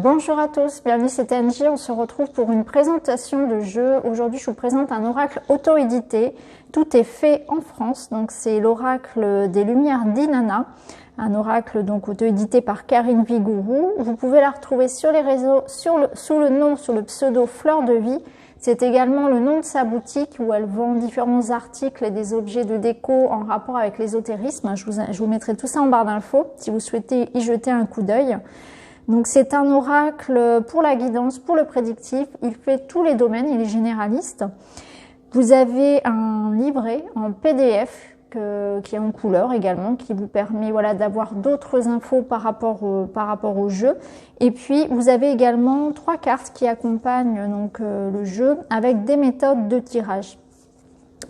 Bonjour à tous, bienvenue c'est TNJ, on se retrouve pour une présentation de jeu. Aujourd'hui je vous présente un oracle auto-édité, tout est fait en France, donc c'est l'oracle des Lumières d'Inanna, un oracle donc auto-édité par Karine Vigourou. Vous pouvez la retrouver sur les réseaux sous le pseudo Fleur de Vie. C'est également le nom de sa boutique où elle vend différents articles et des objets de déco en rapport avec l'ésotérisme. Je vous mettrai tout ça en barre d'infos si vous souhaitez y jeter un coup d'œil. Donc c'est un oracle pour la guidance, pour le prédictif. Il fait tous les domaines, il est généraliste. Vous avez un livret en PDF qui est en couleur également, qui vous permet d'avoir d'autres infos par rapport au jeu. Et puis vous avez également 3 cartes qui accompagnent donc le jeu avec des méthodes de tirage.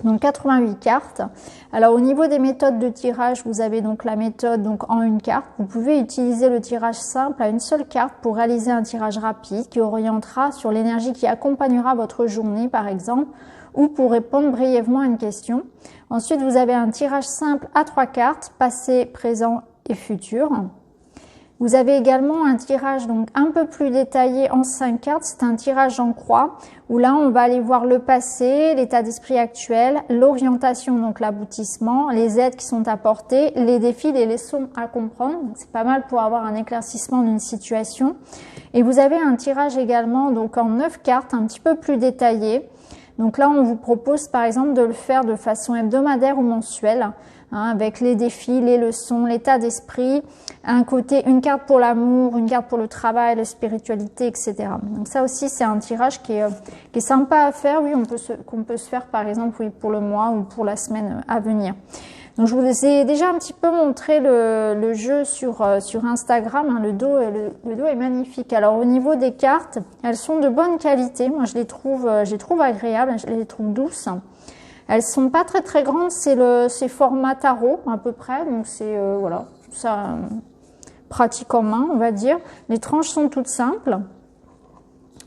Donc 88 cartes. Alors au niveau des méthodes de tirage, vous avez donc la méthode donc en une carte. Vous pouvez utiliser le tirage simple à une seule carte pour réaliser un tirage rapide qui orientera sur l'énergie qui accompagnera votre journée par exemple, ou pour répondre brièvement à une question. Ensuite, vous avez un tirage simple à 3 cartes, passé, présent et futur. Vous avez également un tirage donc un peu plus détaillé en 5 cartes, c'est un tirage en croix où là on va aller voir le passé, l'état d'esprit actuel, l'orientation donc l'aboutissement, les aides qui sont apportées, les défis, les leçons à comprendre. C'est pas mal pour avoir un éclaircissement d'une situation. Et vous avez un tirage également donc en 9 cartes un petit peu plus détaillé. Donc là on vous propose par exemple de le faire de façon hebdomadaire ou mensuelle. Avec les défis, les leçons, l'état d'esprit, une carte pour l'amour, une carte pour le travail, la spiritualité, etc. Donc ça aussi c'est un tirage qui est sympa à faire, oui, qu'on peut se faire par exemple pour le mois ou pour la semaine à venir. Donc je vous ai déjà un petit peu montré le jeu sur Instagram, le dos est magnifique. Alors au niveau des cartes, elles sont de bonne qualité, moi je les trouve agréables, je les trouve douces. Elles sont pas très grandes, c'est format tarot à peu près, donc c'est ça pratique en main, on va dire. Les tranches sont toutes simples.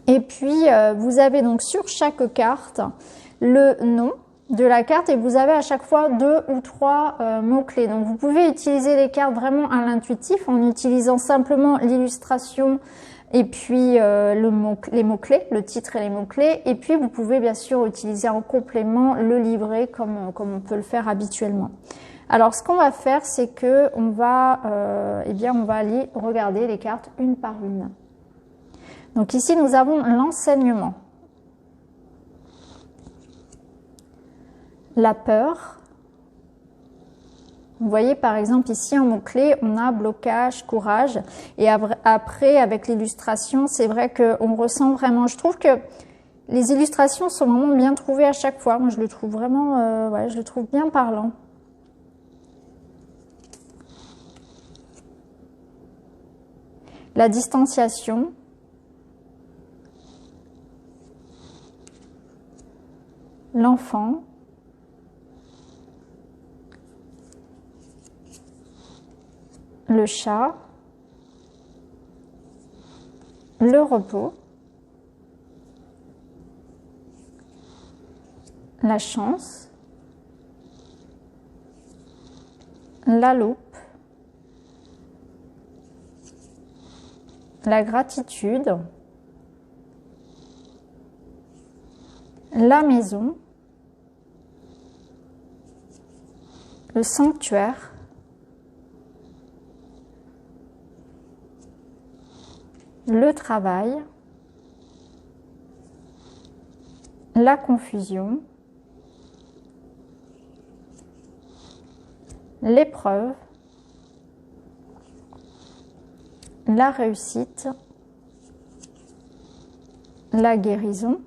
Et puis vous avez donc sur chaque carte le nom de la carte et vous avez à chaque fois 2 ou 3 mots-clés. Donc vous pouvez utiliser les cartes vraiment à l'intuitif en utilisant simplement l'illustration et puis les mots-clés, le titre et les mots-clés. Et puis vous pouvez bien sûr utiliser en complément le livret comme on peut le faire habituellement. Alors ce qu'on va faire, c'est que on va aller regarder les cartes une par une. Donc ici nous avons l'enseignement, la peur. Vous voyez par exemple ici en mot-clé, on a blocage, courage. Et après avec l'illustration, c'est vrai qu'on ressent vraiment, je trouve que les illustrations sont vraiment bien trouvées à chaque fois. Moi je le trouve vraiment, je le trouve bien parlant. La distanciation. L'enfant. Le chat, le repos, la chance, la loupe, la gratitude, la maison, le sanctuaire, le travail, la confusion, l'épreuve, la réussite, la guérison,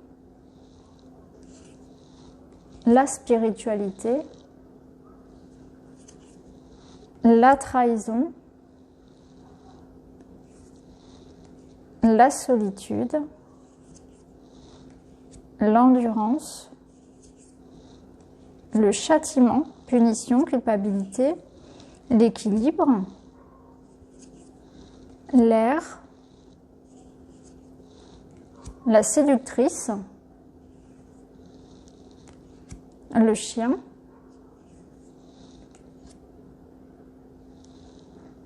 la spiritualité, la trahison, la solitude, l'endurance, le châtiment, punition, culpabilité, l'équilibre, l'air, la séductrice, le chien,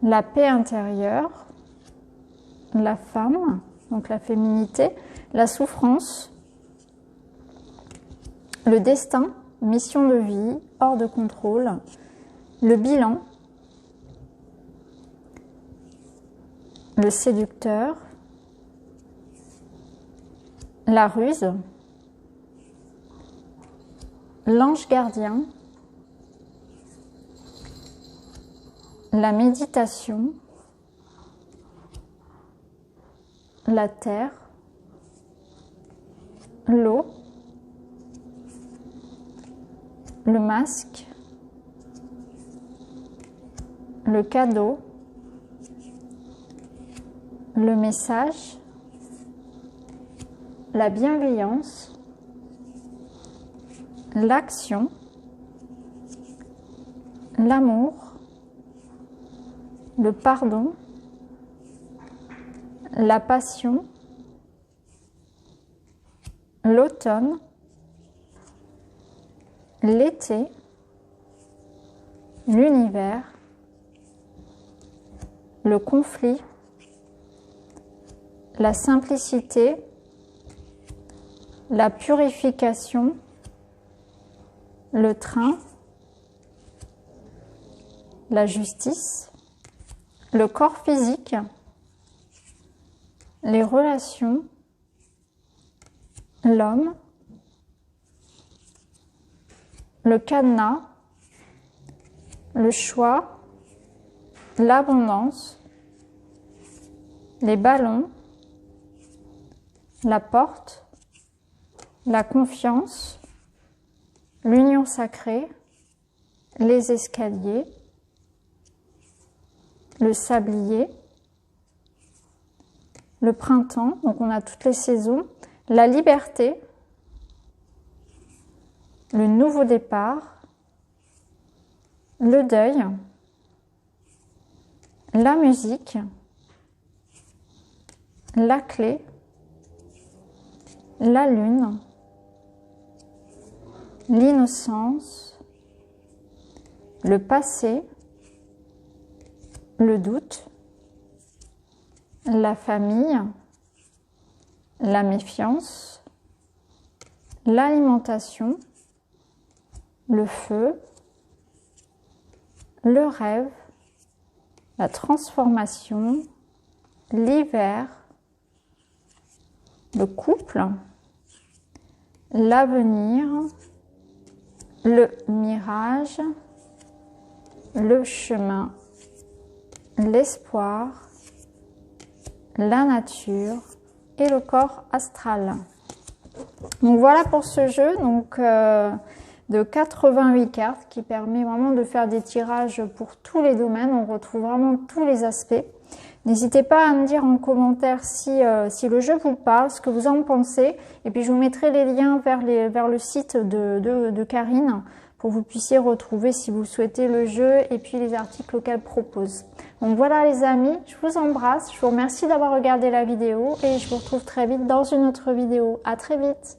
la paix intérieure, la femme, donc la féminité, la souffrance, le destin, mission de vie, hors de contrôle, le bilan, le séducteur, la ruse, l'ange gardien, la méditation, la terre, l'eau, le masque, le cadeau, le message, la bienveillance, l'action, l'amour, le pardon, la passion, l'automne, l'été, l'univers, le conflit, la simplicité, la purification, le train, la justice, le corps physique, les relations, l'homme, le cadenas, le choix, l'abondance, les ballons, la porte, la confiance, l'union sacrée, les escaliers, le sablier, le printemps, donc on a toutes les saisons, la liberté, le nouveau départ, le deuil, la musique, la clé, la lune, l'innocence, le passé, le doute, la famille, la méfiance, l'alimentation, le feu, le rêve, la transformation, l'hiver, le couple, l'avenir, le mirage, le chemin, l'espoir, la nature et le corps astral. Donc voilà pour ce jeu de 88 cartes qui permet vraiment de faire des tirages pour tous les domaines. On retrouve vraiment tous les aspects. N'hésitez pas à me dire en commentaire si le jeu vous parle, ce que vous en pensez. Et puis je vous mettrai les liens vers le site de Karine pour que vous puissiez retrouver si vous souhaitez le jeu et puis les articles qu'elle propose. Donc voilà les amis, je vous embrasse, je vous remercie d'avoir regardé la vidéo et je vous retrouve très vite dans une autre vidéo. À très vite!